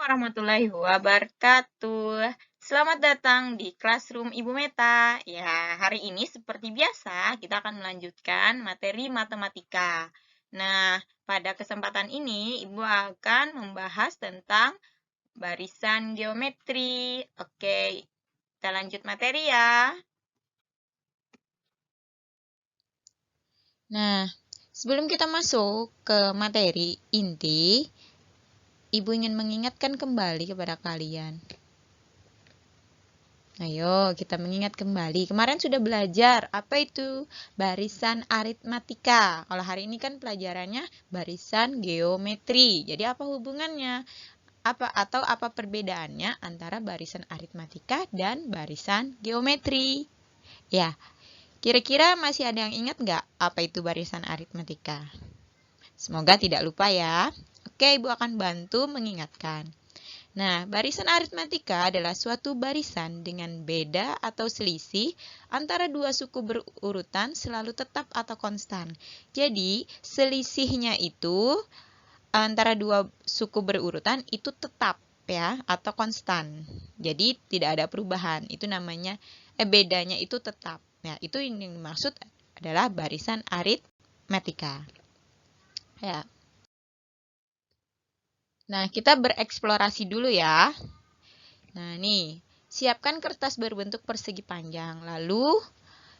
warahmatullahi wabarakatuh. Selamat datang di Classroom Ibu Meta. Ya, hari ini seperti biasa kita akan melanjutkan materi matematika. Nah, pada kesempatan ini Ibu akan membahas tentang barisan geometri. Oke, kita lanjut materi ya. Nah, sebelum kita masuk ke materi inti, Ibu ingin mengingatkan kembali kepada kalian. Ayo, kita mengingat kembali. Kemarin sudah belajar apa itu barisan aritmatika. Kalau hari ini kan pelajarannya barisan geometri. Jadi apa hubungannya? Apa perbedaannya antara barisan aritmatika dan barisan geometri? Ya, kira-kira masih ada yang ingat nggak apa itu barisan aritmatika? Semoga tidak lupa ya. Oke, Ibu akan bantu mengingatkan. Nah, barisan aritmatika adalah suatu barisan dengan beda atau selisih antara dua suku berurutan selalu tetap atau konstan. Jadi, selisihnya itu antara dua suku berurutan itu tetap ya atau konstan. Jadi, tidak ada perubahan. Itu namanya bedanya itu tetap. Nah, itu yang dimaksud adalah barisan aritmatika. Ya. Nah, kita bereksplorasi dulu ya. Nah, nih, siapkan kertas berbentuk persegi panjang. Lalu,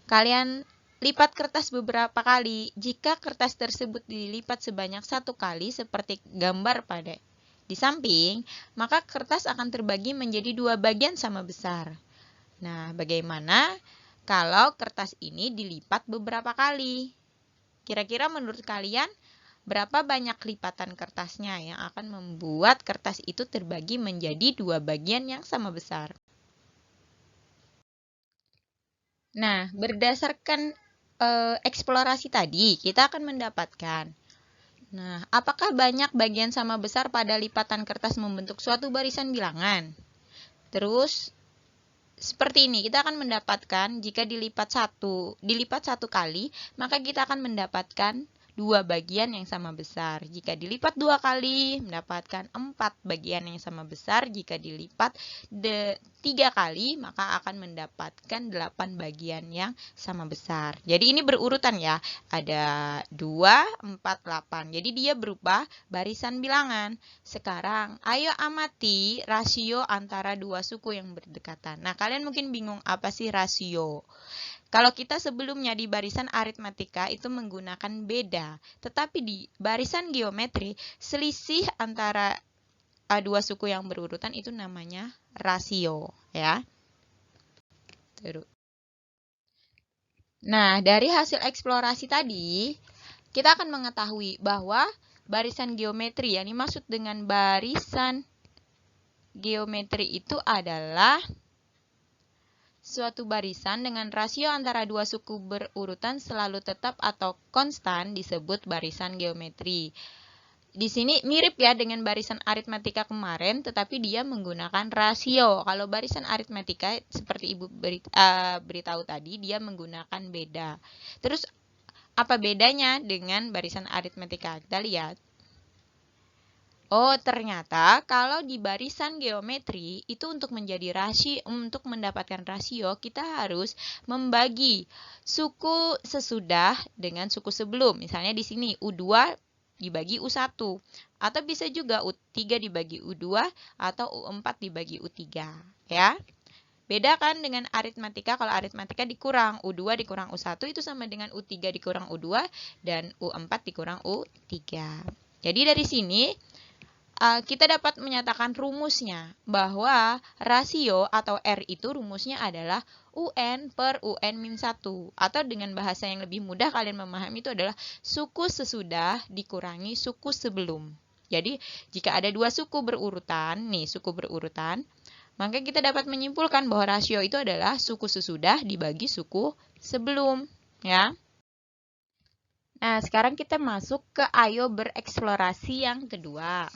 kalian lipat kertas beberapa kali. Jika kertas tersebut dilipat sebanyak 1 kali seperti gambar pada di samping, maka kertas akan terbagi menjadi 2 bagian sama besar. Nah, bagaimana kalau kertas ini dilipat beberapa kali? Kira-kira menurut kalian, berapa banyak lipatan kertasnya yang akan membuat kertas itu terbagi menjadi 2 bagian yang sama besar? Nah, berdasarkan eksplorasi tadi, kita akan mendapatkan. Nah, apakah banyak bagian sama besar pada lipatan kertas membentuk suatu barisan bilangan? Terus, seperti ini, kita akan mendapatkan jika dilipat satu kali, maka kita akan mendapatkan 2 bagian yang sama besar. Jika dilipat 2 kali, mendapatkan 4 bagian yang sama besar. Jika dilipat 3 kali, maka akan mendapatkan 8 bagian yang sama besar. Jadi ini berurutan ya. Ada 2, 4, 8. Jadi dia berupa barisan bilangan. Sekarang, ayo amati rasio antara dua suku yang berdekatan. Nah, kalian mungkin bingung apa sih rasio? Kalau kita sebelumnya di barisan aritmatika itu menggunakan beda, tetapi di barisan geometri selisih antara dua suku yang berurutan itu namanya rasio, ya. Nah, dari hasil eksplorasi tadi, kita akan mengetahui bahwa barisan geometri yang dimaksud dengan barisan geometri itu adalah suatu barisan dengan rasio antara dua suku berurutan selalu tetap atau konstan disebut barisan geometri. Di sini mirip ya dengan barisan aritmatika kemarin, tetapi dia menggunakan rasio. Kalau barisan aritmatika seperti Ibu beritahu tadi, dia menggunakan beda. Terus apa bedanya dengan barisan aritmatika? Kita lihat. Oh, ternyata kalau di barisan geometri itu untuk mendapatkan rasio, kita harus membagi suku sesudah dengan suku sebelum. Misalnya di sini U2 dibagi U1 atau bisa juga U3 dibagi U2 atau U4 dibagi U3, ya. Beda kan dengan aritmatika, kalau aritmatika dikurang U2 dikurang U1 itu sama dengan U3 dikurang U2 dan U4 dikurang U3. Jadi dari sini kita dapat menyatakan rumusnya bahwa rasio atau R itu rumusnya adalah UN per UN min 1. Atau dengan bahasa yang lebih mudah kalian memahami itu adalah suku sesudah dikurangi suku sebelum. Jadi jika ada dua suku berurutan, maka kita dapat menyimpulkan bahwa rasio itu adalah suku sesudah dibagi suku sebelum, ya. Nah, sekarang kita masuk ke ayo bereksplorasi yang kedua.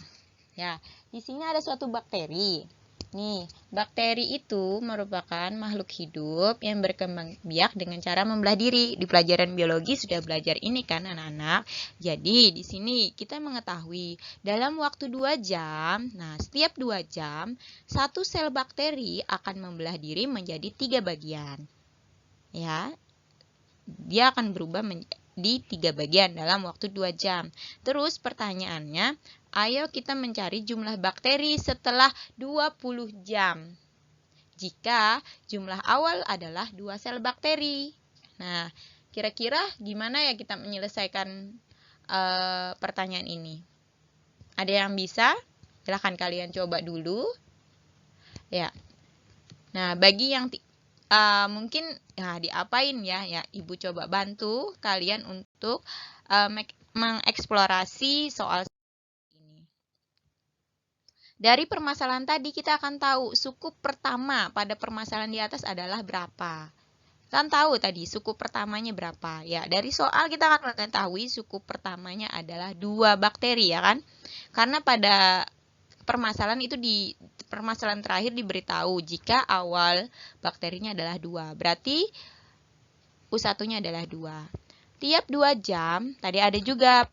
Ya, di sini ada suatu bakteri. Nih, bakteri itu merupakan makhluk hidup yang berkembang biak dengan cara membelah diri. Di pelajaran biologi sudah belajar ini kan anak-anak. Jadi di sini kita mengetahui dalam waktu 2 jam, nah setiap 2 jam, satu sel bakteri akan membelah diri menjadi 3 bagian. Ya, dia akan berubah di 3 bagian dalam waktu 2 jam. Terus pertanyaannya, ayo kita mencari jumlah bakteri setelah 20 jam. Jika jumlah awal adalah 2 sel bakteri. Nah, kira-kira gimana ya kita menyelesaikan pertanyaan ini? Ada yang bisa? Silahkan kalian coba dulu. Ya. Nah, bagi yang mungkin ya diapain ya Ibu coba bantu kalian untuk mengeksplorasi soal ini. Dari permasalahan tadi kita akan tahu suku pertama pada permasalahan di atas adalah berapa. Kan tahu tadi suku pertamanya berapa? Ya, dari soal kita akan mengetahui suku pertamanya adalah 2 bakteri ya kan? Karena pada permasalahan itu di permasalahan terakhir diberitahu jika awal bakterinya adalah 2. Berarti U1-nya adalah 2. Tiap 2 jam, tadi ada juga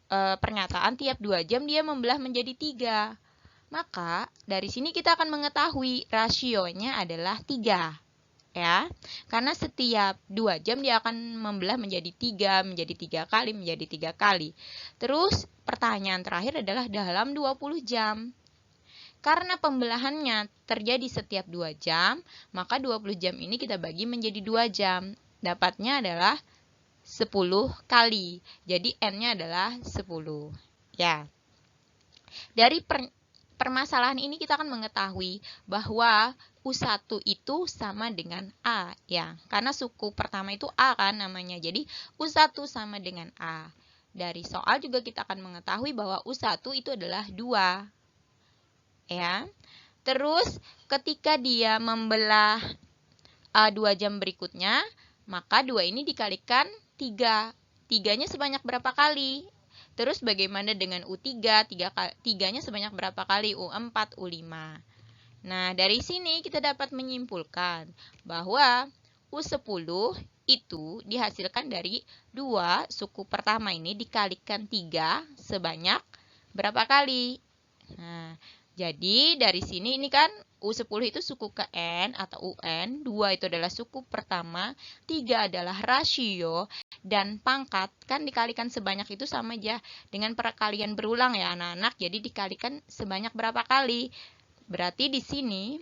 pernyataan tiap 2 jam dia membelah menjadi 3. Maka dari sini kita akan mengetahui rasionya adalah 3. Ya, karena setiap 2 jam dia akan membelah menjadi 3, menjadi 3 kali, menjadi 3 kali. Terus pertanyaan terakhir adalah dalam 20 jam. Karena pembelahannya terjadi setiap 2 jam, maka 20 jam ini kita bagi menjadi 2 jam. Dapatnya adalah 10 kali. Jadi N-nya adalah 10. Ya. Dari permasalahan ini kita akan mengetahui bahwa U1 itu sama dengan A. Ya, karena suku pertama itu A kan namanya. Jadi U1 sama dengan A. Dari soal juga kita akan mengetahui bahwa U1 itu adalah 2. Ya. Terus ketika dia membelah 2 jam berikutnya, maka 2 ini dikalikan 3. 3-nya sebanyak berapa kali? Terus bagaimana dengan U3? 3-nya sebanyak berapa kali? U4, U5. Nah, dari sini kita dapat menyimpulkan bahwa U10 itu dihasilkan dari 2 suku pertama ini dikalikan 3 sebanyak berapa kali? Nah, jadi dari sini ini kan U10 itu suku ke N atau UN, 2 itu adalah suku pertama, 3 adalah rasio, dan pangkat kan dikalikan sebanyak itu sama aja dengan perkalian berulang ya anak-anak, jadi dikalikan sebanyak berapa kali. Berarti di sini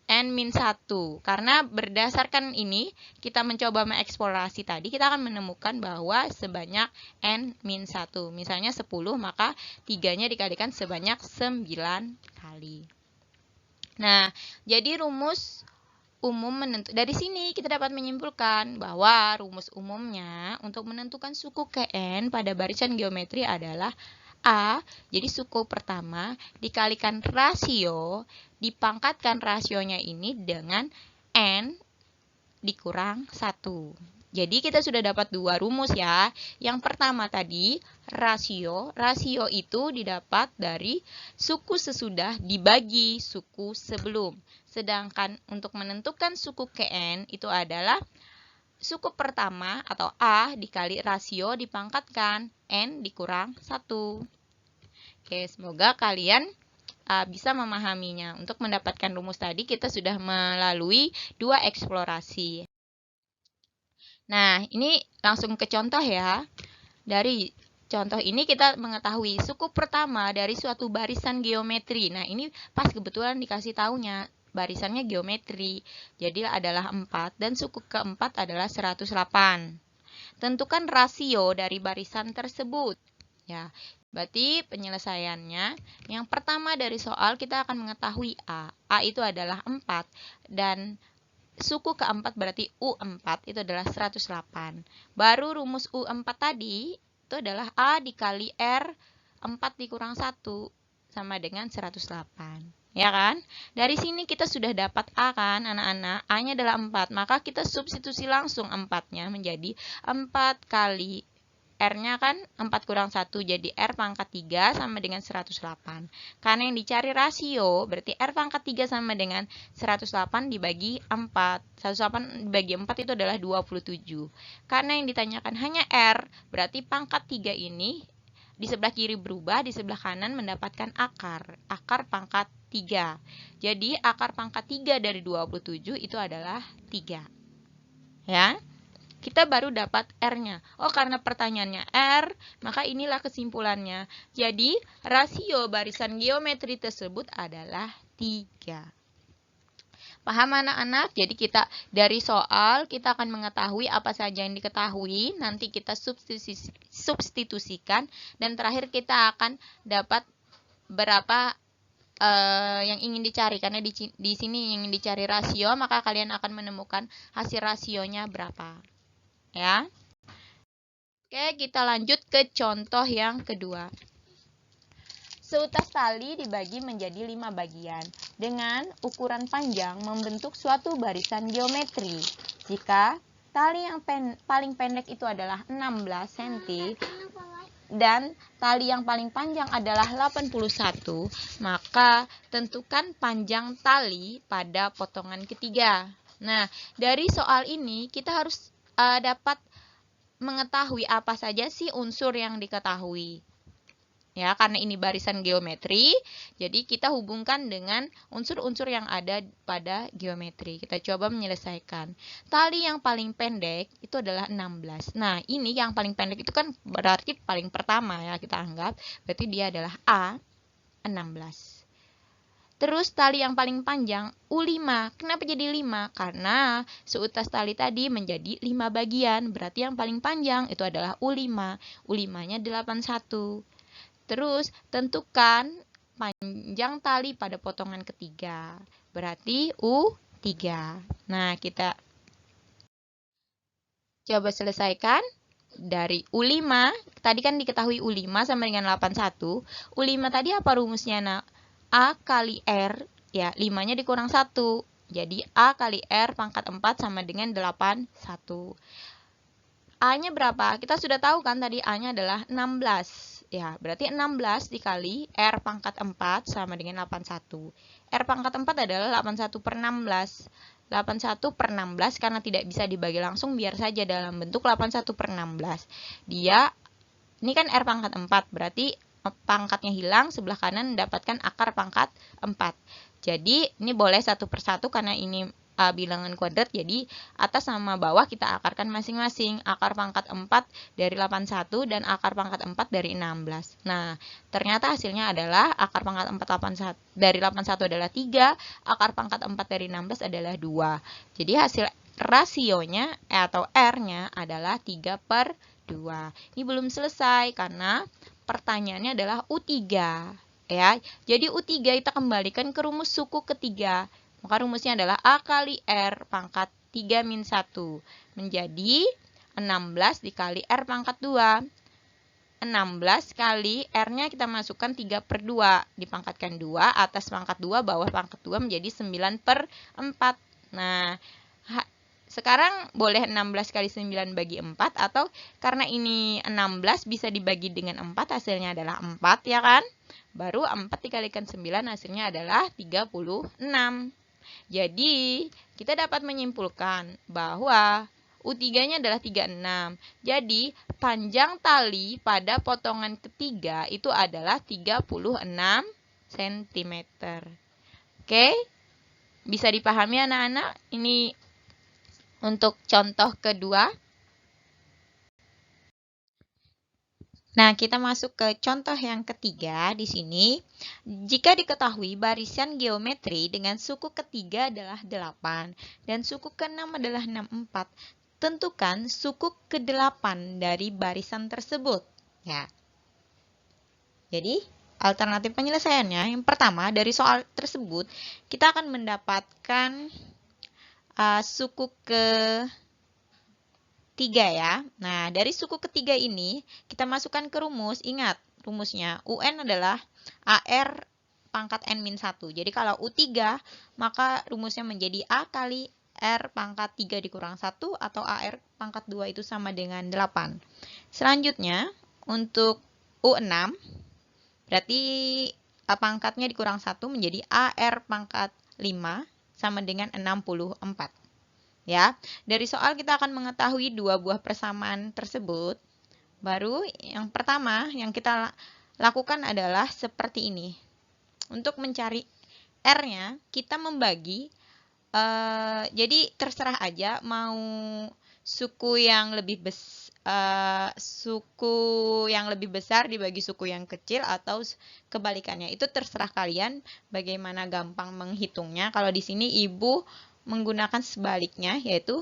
N-1, karena berdasarkan ini kita mencoba mengeksplorasi tadi, kita akan menemukan bahwa sebanyak N-1. Misalnya 10, maka 3-nya dikalikan sebanyak 9 kali. Nah, jadi rumus umum dari sini kita dapat menyimpulkan bahwa rumus umumnya untuk menentukan suku Kn pada barisan geometri adalah A, jadi suku pertama, dikalikan rasio, dipangkatkan rasionya ini dengan N dikurang 1. Jadi kita sudah dapat 2 rumus ya. Yang pertama tadi, rasio. Rasio itu didapat dari suku sesudah dibagi suku sebelum. Sedangkan untuk menentukan suku Kn itu adalah suku pertama atau A dikali rasio dipangkatkan N dikurang 1. Oke, semoga kalian bisa memahaminya. Untuk mendapatkan rumus tadi kita sudah melalui 2 eksplorasi. Nah, ini langsung ke contoh ya. Dari contoh ini kita mengetahui suku pertama dari suatu barisan geometri. Nah, ini pas kebetulan dikasih taunya. Barisannya geometri, jadi adalah 4 dan suku keempat adalah 108. Tentukan rasio dari barisan tersebut. Ya, berarti penyelesaiannya yang pertama dari soal kita akan mengetahui A. A itu adalah 4 dan suku keempat berarti U4 itu adalah 108. Baru rumus U4 tadi itu adalah A dikali R 4 dikurang 1 sama dengan 108. Ya kan? Dari sini kita sudah dapat A kan anak-anak. A-nya adalah 4. Maka kita substitusi langsung 4-nya menjadi 4 kali R-nya kan 4 kurang 1, jadi R pangkat 3 sama dengan 108. Karena yang dicari rasio, berarti R pangkat 3 sama dengan 108 dibagi 4. 108 dibagi 4 itu adalah 27. Karena yang ditanyakan hanya R, berarti pangkat 3 ini di sebelah kiri berubah, di sebelah kanan mendapatkan akar. Akar pangkat 3. Jadi akar pangkat 3 dari 27 itu adalah 3. Ya. Kita baru dapat R-nya. Oh, karena pertanyaannya R, maka inilah kesimpulannya. Jadi, rasio barisan geometri tersebut adalah 3. Paham anak-anak? Jadi kita dari soal kita akan mengetahui apa saja yang diketahui, nanti kita substitusikan, dan terakhir kita akan dapat berapa yang ingin dicari. Karena di sini yang ingin dicari rasio, maka kalian akan menemukan hasil rasionya berapa. Ya. Oke, kita lanjut ke contoh yang kedua. Seutas tali dibagi menjadi 5 bagian dengan ukuran panjang membentuk suatu barisan geometri. Jika tali yang paling pendek itu adalah 16 cm dan tali yang paling panjang adalah 81, maka tentukan panjang tali pada potongan ketiga. Nah, dari soal ini kita harus dapat mengetahui apa saja sih unsur yang diketahui. Ya, karena ini barisan geometri, jadi kita hubungkan dengan unsur-unsur yang ada pada geometri. Kita coba menyelesaikan. Tali yang paling pendek itu adalah 16. Nah, ini yang paling pendek itu kan berarti paling pertama ya, kita anggap. Berarti dia adalah A, 16. Terus tali yang paling panjang U5. Kenapa jadi 5? Karena seutas tali tadi menjadi 5 bagian. Berarti yang paling panjang itu adalah U5. U5-nya 81. Terus tentukan panjang tali pada potongan ketiga. Berarti U3. Nah, kita coba selesaikan. Dari U5, tadi kan diketahui U5 sama dengan 81. U5 tadi apa rumusnya, nak? A kali R, ya 5-nya dikurang 1. Jadi A kali R pangkat 4 sama dengan 81. A-nya berapa? Kita sudah tahu kan tadi A-nya adalah 16. Ya, berarti 16 dikali R pangkat 4 sama dengan 81. R pangkat 4 adalah 81 per 16. 81 per 16 karena tidak bisa dibagi langsung, biar saja dalam bentuk 81 per 16. Ini kan R pangkat 4, berarti pangkatnya hilang, sebelah kanan mendapatkan akar pangkat 4. Jadi ini boleh 1 per 1 karena ini bilangan kuadrat, jadi atas sama bawah kita akarkan masing-masing. Akar pangkat 4 dari 81 dan akar pangkat 4 dari 16. Nah, ternyata hasilnya adalah akar pangkat 4 dari 81 adalah 3, akar pangkat 4 dari 16 adalah 2. Jadi hasil rasionya atau R-nya adalah 3 per 2. Ini belum selesai karena pertanyaannya adalah U3. Ya, jadi U3 kita kembalikan ke rumus suku ketiga. Maka rumusnya adalah A kali R pangkat 3 min 1 menjadi 16 dikali R pangkat 2. 16 kali R-nya kita masukkan 3 per 2. Dipangkatkan 2, atas pangkat 2, bawah pangkat 2 menjadi 9 per 4. Nah, sekarang boleh 16 kali 9 bagi 4, atau karena ini 16 bisa dibagi dengan 4, hasilnya adalah 4 ya kan? Baru 4 dikalikan 9 hasilnya adalah 36. Jadi, kita dapat menyimpulkan bahwa U3-nya adalah 36. Jadi, panjang tali pada potongan ketiga itu adalah 36 cm. Oke? Bisa dipahami anak-anak? Ini untuk contoh kedua. Nah, kita masuk ke contoh yang ketiga di sini. Jika diketahui barisan geometri dengan suku ketiga adalah 8 dan suku ke-6 adalah 64, tentukan suku ke-8 dari barisan tersebut. Ya. Jadi, alternatif penyelesaiannya, yang pertama, dari soal tersebut, kita akan mendapatkan suku ke-3 ya. Nah, dari suku ketiga ini kita masukkan ke rumus. Ingat, rumusnya UN adalah AR pangkat N-1. Jadi kalau U3, maka rumusnya menjadi A kali R pangkat 3 dikurang 1 atau AR pangkat 2 itu sama dengan 8. Selanjutnya, untuk U6, berarti A pangkatnya dikurang 1 menjadi AR pangkat 5 sama dengan 64. Ya, dari soal kita akan mengetahui dua buah persamaan tersebut. Baru yang pertama yang kita lakukan adalah seperti ini. Untuk mencari R-nya, kita membagi, jadi terserah aja mau suku yang lebih besar dibagi suku yang kecil atau kebalikannya. Itu terserah kalian bagaimana gampang menghitungnya. Kalau di sini Ibu menggunakan sebaliknya, yaitu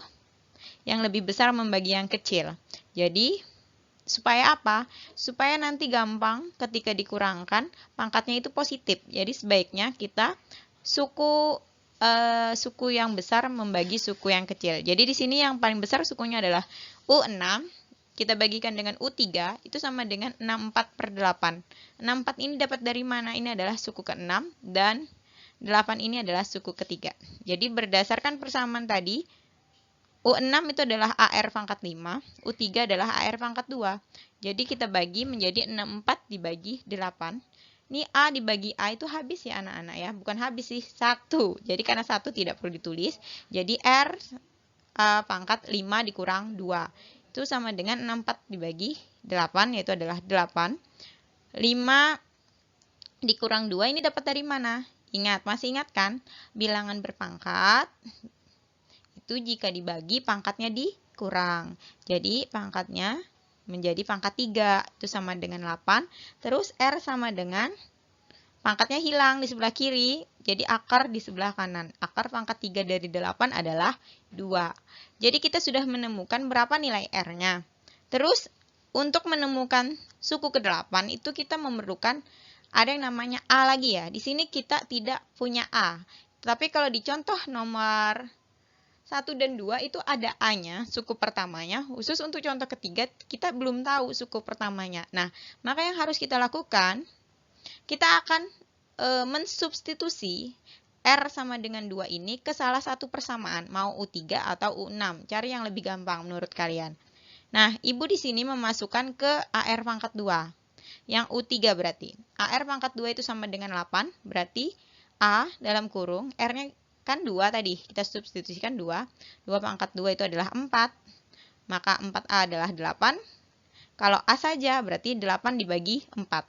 yang lebih besar membagi yang kecil. Jadi supaya apa? Supaya nanti gampang ketika dikurangkan pangkatnya itu positif. Jadi sebaiknya kita suku yang besar membagi suku yang kecil. Jadi di sini yang paling besar sukunya adalah U6. Kita bagikan dengan U3 itu sama dengan 64/8. 64 ini dapat dari mana? Ini adalah suku ke-6 dan 8 ini adalah suku ketiga. Jadi berdasarkan persamaan tadi, U6 itu adalah AR pangkat 5, U3 adalah AR pangkat 2. Jadi kita bagi menjadi 64 dibagi 8. Ini A dibagi A itu habis ya anak-anak ya. Bukan habis sih, 1. Jadi karena 1 tidak perlu ditulis. Jadi R pangkat 5 dikurang 2. Itu sama dengan 64 dibagi 8, yaitu adalah 8. 5 dikurang 2 ini dapat dari mana? Ingat, masih ingat kan? Bilangan berpangkat itu jika dibagi pangkatnya dikurang. Jadi pangkatnya menjadi pangkat 3. Itu sama dengan 8. Terus R sama dengan pangkatnya hilang di sebelah kiri. Jadi akar di sebelah kanan. Akar pangkat 3 dari 8 adalah 2. Jadi kita sudah menemukan berapa nilai R-nya. Terus untuk menemukan suku ke-8 itu kita memerlukan ada yang namanya A lagi ya. Di sini kita tidak punya A. Tapi kalau di contoh nomor 1 dan 2 itu ada A-nya, suku pertamanya. Khusus untuk contoh ketiga, kita belum tahu suku pertamanya. Nah, maka yang harus kita lakukan, kita akan mensubstitusi R sama dengan 2 ini ke salah satu persamaan, mau U3 atau U6. Cari yang lebih gampang menurut kalian. Nah, Ibu di sini memasukkan ke AR pangkat 2. Yang U3 berarti. AR pangkat 2 itu sama dengan 8, berarti A dalam kurung, R-nya kan 2 tadi, kita substitusikan 2. 2 pangkat 2 itu adalah 4. Maka 4A adalah 8. Kalau A saja berarti 8 dibagi 4.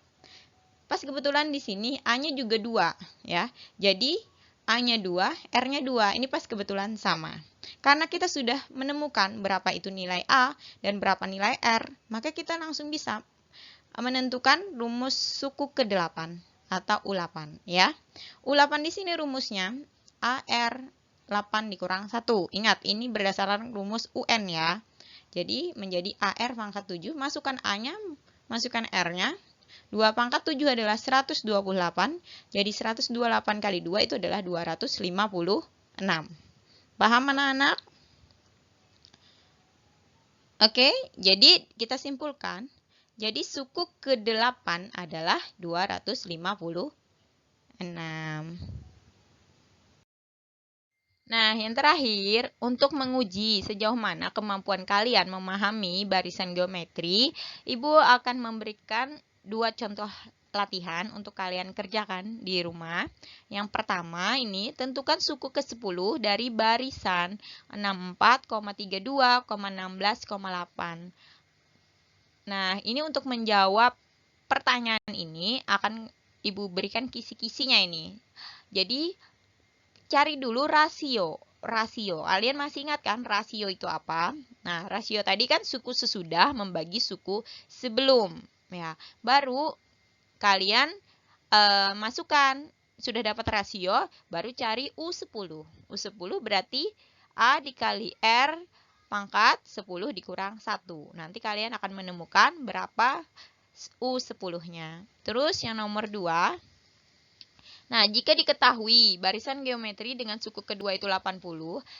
Pas kebetulan di sini A-nya juga 2 ya. Jadi A-nya 2, R-nya 2. Ini pas kebetulan sama. Karena kita sudah menemukan berapa itu nilai A dan berapa nilai R, maka kita langsung bisa menentukan rumus suku ke-8 atau U8 ya. U8 di sini rumusnya AR 8 dikurang 1. Ingat, ini berdasarkan rumus UN ya. Jadi, menjadi AR pangkat 7. Masukkan A-nya, masukkan R-nya. 2 pangkat 7 adalah 128. Jadi, 128 kali 2 itu adalah 256. Paham anak-anak? Oke, jadi kita simpulkan. Jadi, suku ke-8 adalah 256. Nah, yang terakhir, untuk menguji sejauh mana kemampuan kalian memahami barisan geometri, Ibu akan memberikan 2 contoh latihan untuk kalian kerjakan di rumah. Yang pertama ini, tentukan suku ke-10 dari barisan 64,32,16,8. Nah, ini untuk menjawab pertanyaan ini akan Ibu berikan kisi-kisinya ini. Jadi, cari dulu rasio. Kalian masih ingat kan rasio itu apa? Nah, rasio tadi kan suku sesudah membagi suku sebelum. Ya, baru kalian masukkan. Sudah dapat rasio, baru cari U10. U10 berarti A dikali R pangkat 10 dikurang 1. Nanti kalian akan menemukan berapa U10-nya. Terus yang nomor 2. Nah, jika diketahui barisan geometri dengan suku kedua itu 80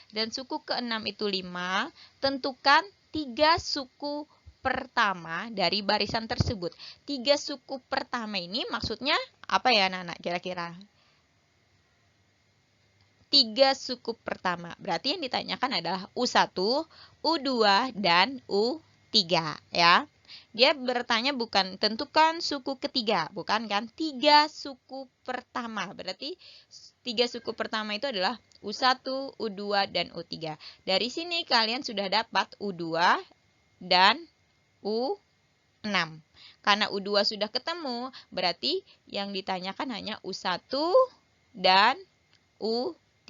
dan suku ke-6 itu 5, tentukan 3 suku pertama dari barisan tersebut. 3 suku pertama ini maksudnya apa ya anak-anak kira-kira? 3 suku pertama. Berarti yang ditanyakan adalah U1, U2, dan U3 ya. Dia bertanya bukan tentukan suku ketiga, bukan kan? 3 suku pertama. Berarti 3 suku pertama itu adalah U1, U2, dan U3. Dari sini kalian sudah dapat U2 dan U6. Karena U2 sudah ketemu, berarti yang ditanyakan hanya U1 dan U3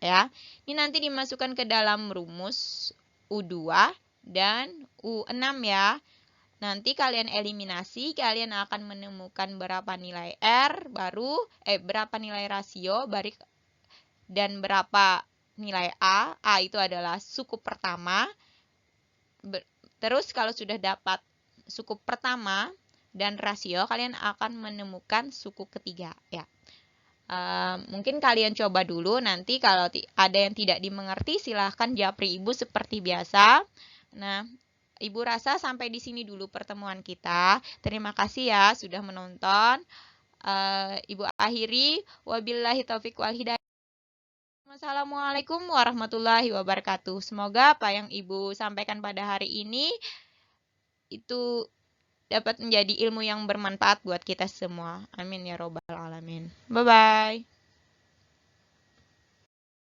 ya. Ini nanti dimasukkan ke dalam rumus U2 dan U6 ya. Nanti kalian eliminasi, kalian akan menemukan berapa nilai R berapa nilai rasio dan berapa nilai A. A itu adalah suku pertama. Terus kalau sudah dapat suku pertama dan rasio, kalian akan menemukan suku ketiga ya. Mungkin kalian coba dulu, nanti kalau ada yang tidak dimengerti silahkan japri ibu seperti biasa. Nah, Ibu rasa sampai di sini dulu pertemuan kita. Terima kasih ya sudah menonton. Ibu akhiri, wabillahi taufik wal hidayah. Wassalamualaikum warahmatullahi wabarakatuh. Semoga apa yang Ibu sampaikan pada hari ini itu dapat menjadi ilmu yang bermanfaat buat kita semua. Amin ya robbal alamin. Bye-bye.